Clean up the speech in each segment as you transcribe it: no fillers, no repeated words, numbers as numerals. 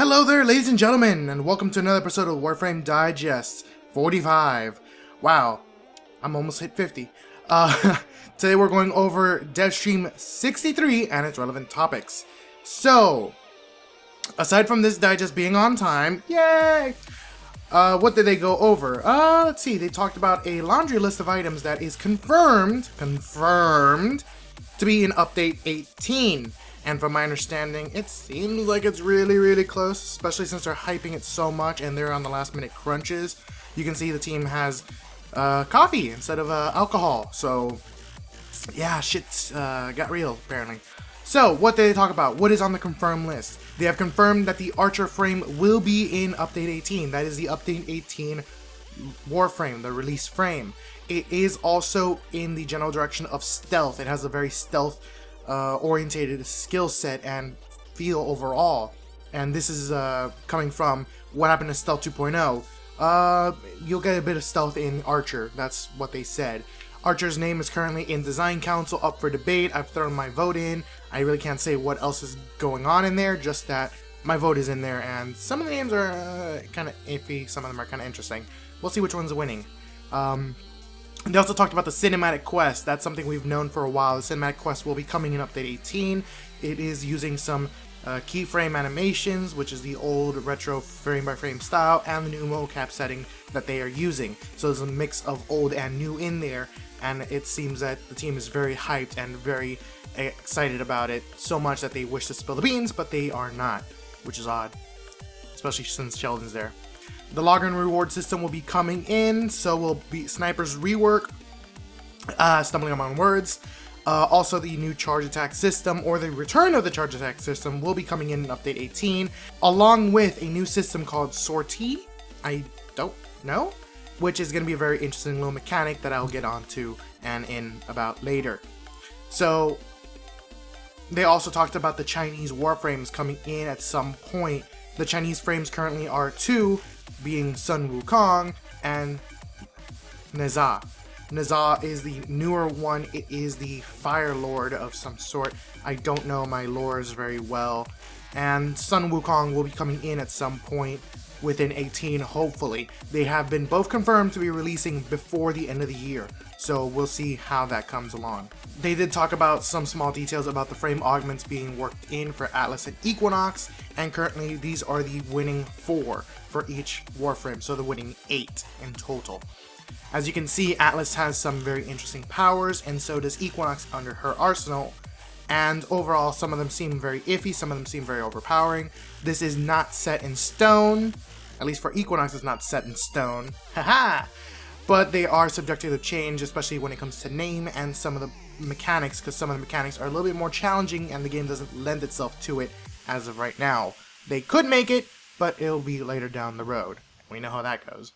Hello there, ladies and gentlemen, and welcome to another episode of WARFRAME Digest 45. Wow, I'm almost hit 50. Today we're going over Devstream 63 and its relevant topics. So, aside from this digest being on time, yay! What did they go over? Let's see, they talked about a laundry list of items that is confirmed to be in Update 18. And from my understanding, it seems like it's really close, especially since they're hyping it so much and they're on the last minute crunches. You can see the team has coffee instead of alcohol. So, yeah, shit's got real, apparently. So, what did they talk about? What is on the confirmed list? They have confirmed that the Archer frame will be in Update 18. That is the Update 18 WARFRAME, the release frame. It is also in the general direction of stealth. It has a very stealth orientated skill set and feel overall, and this is coming from what happened to Stealth 2.0. You'll get a bit of stealth in Archer. That's what they said. Archer's name is currently in Design Council, up for debate. I've thrown my vote in. I really can't say what else is going on in there, just that my vote is in there, and some of the names are kind of iffy, some of them are kind of interesting. We'll see which one's winning. They also talked about the cinematic quest. That's something we've known for a while. The cinematic quest will be coming in Update 18. It is using some keyframe animations, which is the old retro frame-by-frame style, and the new mocap setting that they are using. So there's a mix of old and new in there, and it seems that the team is very hyped and very excited about it, so much that they wish to spill the beans, but they are not, which is odd, especially since Sheldon's there. The login reward system will be coming in, so will be Sniper's rework, stumbling among words. Also, the new charge attack system, or the return of the charge attack system, will be coming in Update 18, along with a new system called Sortie, I don't know, which is going to be a very interesting little mechanic that I'll get onto and in about later. So, they also talked about the Chinese warframes coming in at some point. The Chinese frames currently are two, being Sun Wukong and Naza. Naza is the newer one. It is the Fire Lord of some sort. I don't know my lores very well. And Sun Wukong will be coming in at some point within 18, hopefully. They have been both confirmed to be releasing before the end of the year, so we'll see how that comes along. They did talk about some small details about the frame augments being worked in for Atlas and Equinox, and currently these are the winning 4 for each warframe, so the winning 8 in total. As you can see, Atlas has some very interesting powers, and so does Equinox under her arsenal. And overall, some of them seem very iffy, some of them seem very overpowering. This is not set in stone. At least for Equinox, it's not set in stone. Haha! But they are subjected to change, especially when it comes to name and some of the mechanics, because some of the mechanics are a little bit more challenging and the game doesn't lend itself to it as of right now. They could make it, but it'll be later down the road. We know how that goes.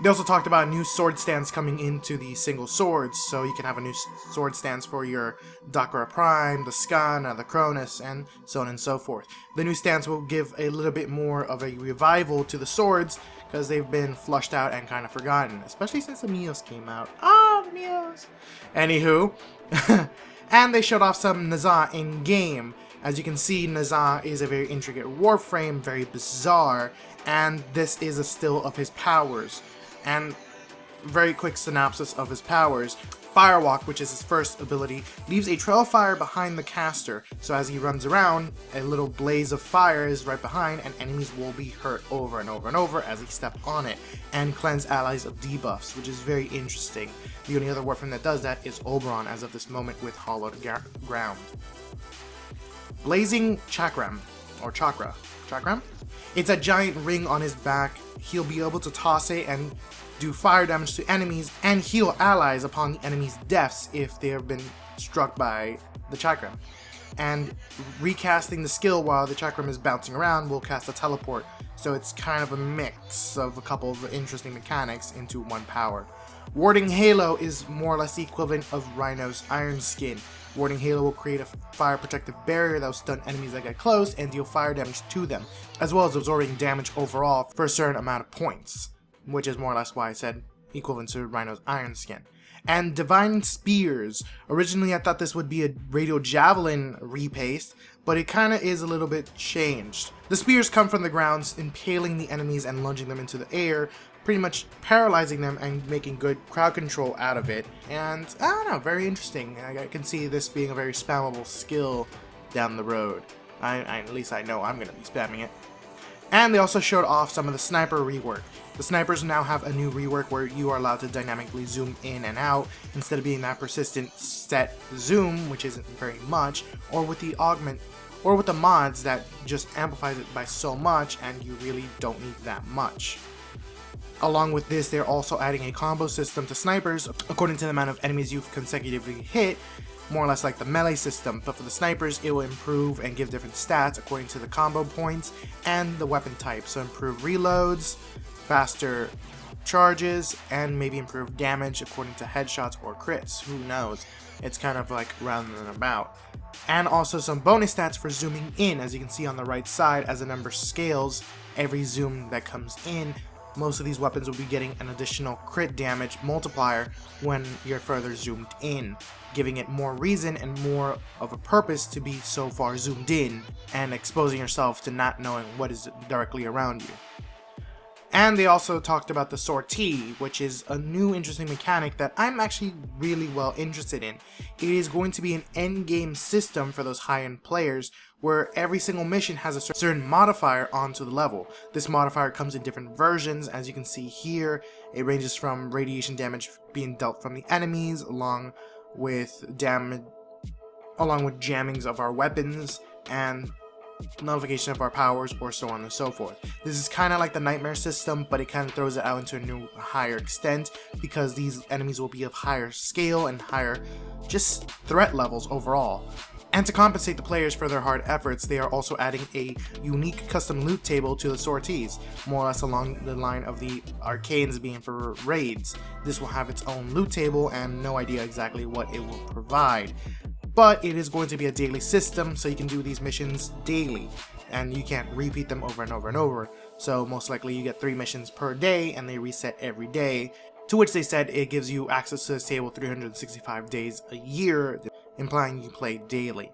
They also talked about new sword stands coming into the single swords, so you can have a new sword stance for your Darkfreack Prime, the Skana, the Cronus, and so on and so forth. The new stance will give a little bit more of a revival to the swords, because they've been flushed out and kind of forgotten, especially since the Mios came out. Oh, the Mios! Anywho, and they showed off some Naza in-game. As you can see, Naza is a very intricate warframe, very bizarre, and this is a still of his powers. And very quick synopsis of his powers. Firewalk, which is his first ability, leaves a trail of fire behind the caster, so as he runs around, a little blaze of fire is right behind, and enemies will be hurt over and over and over as they step on it, and cleanse allies of debuffs, which is very interesting. The only other warframe that does that is Oberon as of this moment with Hollowed Ground. Blazing Chakram, or Chakra. Chakram? It's a giant ring on his back. He'll be able to toss it and do fire damage to enemies and heal allies upon the enemy's deaths if they have been struck by the Chakram. And recasting the skill while the Chakram is bouncing around will cast a teleport, so it's kind of a mix of a couple of interesting mechanics into one power. Warding Halo is more or less the equivalent of Rhino's Iron Skin. Warding Halo will create a fire protective barrier that will stun enemies that get close and deal fire damage to them, as well as absorbing damage overall for a certain amount of points, which is more or less why I said equivalent to Rhino's Iron Skin. And Divine Spears. Originally I thought this would be a Radio Javelin repaste, but it kind of is a little bit changed. The spears come from the ground, impaling the enemies and lunging them into the air, pretty much paralyzing them and making good crowd control out of it. And I don't know, very interesting. I can see this being a very spammable skill down the road. At least I know I'm going to be spamming it. And they also showed off some of the sniper rework. The snipers now have a new rework where you are allowed to dynamically zoom in and out instead of being that persistent set zoom, which isn't very much, or with the augment, or with the mods that just amplifies it by so much and you really don't need that much. Along with this, they're also adding a combo system to snipers according to the amount of enemies you've consecutively hit, more or less like the melee system, but for the snipers it will improve and give different stats according to the combo points and the weapon type, so improve reloads, faster charges, and maybe improve damage according to headshots or crits, who knows, it's kind of like round and about. And also some bonus stats for zooming in, as you can see on the right side, as the number scales every zoom that comes in. Most of these weapons will be getting an additional crit damage multiplier when you're further zoomed in, giving it more reason and more of a purpose to be so far zoomed in and exposing yourself to not knowing what is directly around you. And they also talked about the sortie, which is a new interesting mechanic that I'm actually really well interested in. It is going to be an endgame system for those high-end players where every single mission has a certain modifier onto the level. This modifier comes in different versions, as you can see here. It ranges from radiation damage being dealt from the enemies, along with jammings of our weapons, and nullification of our powers, or so on and so forth. This is kind of like the nightmare system, but it kind of throws it out into a new higher extent because these enemies will be of higher scale and higher just threat levels overall. And to compensate the players for their hard efforts, they are also adding a unique custom loot table to the sorties, more or less along the line of the arcanes being for raids. This will have its own loot table and no idea exactly what it will provide. But it is going to be a daily system, so you can do these missions daily, and you can't repeat them over and over and over. So most likely you get 3 missions per day, and they reset every day, to which they said it gives you access to this table 365 days a year, implying you play daily.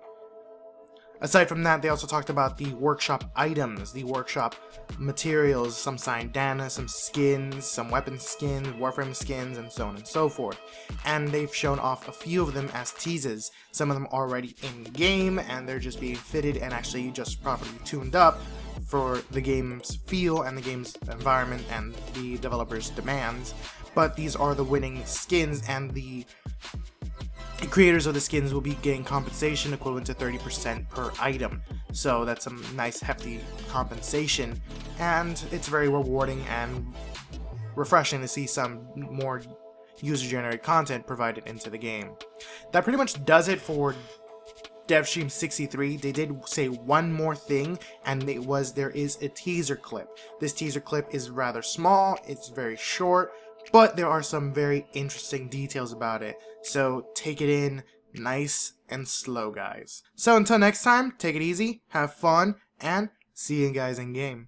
Aside from that, they also talked about the workshop items, the workshop materials, some bandana, some skins, some weapon skins, Warframe skins, and so on and so forth. And they've shown off a few of them as teases, some of them already in game, and they're just being fitted and actually just properly tuned up for the game's feel and the game's environment and the developer's demands. But these are the winning skins, and the creators of the skins will be getting compensation equivalent to 30% per item. So that's some nice hefty compensation, and it's very rewarding and refreshing to see some more user-generated content provided into the game. That pretty much does it for Devstream 63. They did say one more thing, and there is a teaser clip. This teaser clip is rather small, it's very short, but there are some very interesting details about it, so take it in nice and slow, guys. So until next time, take it easy, have fun, and see you guys in game.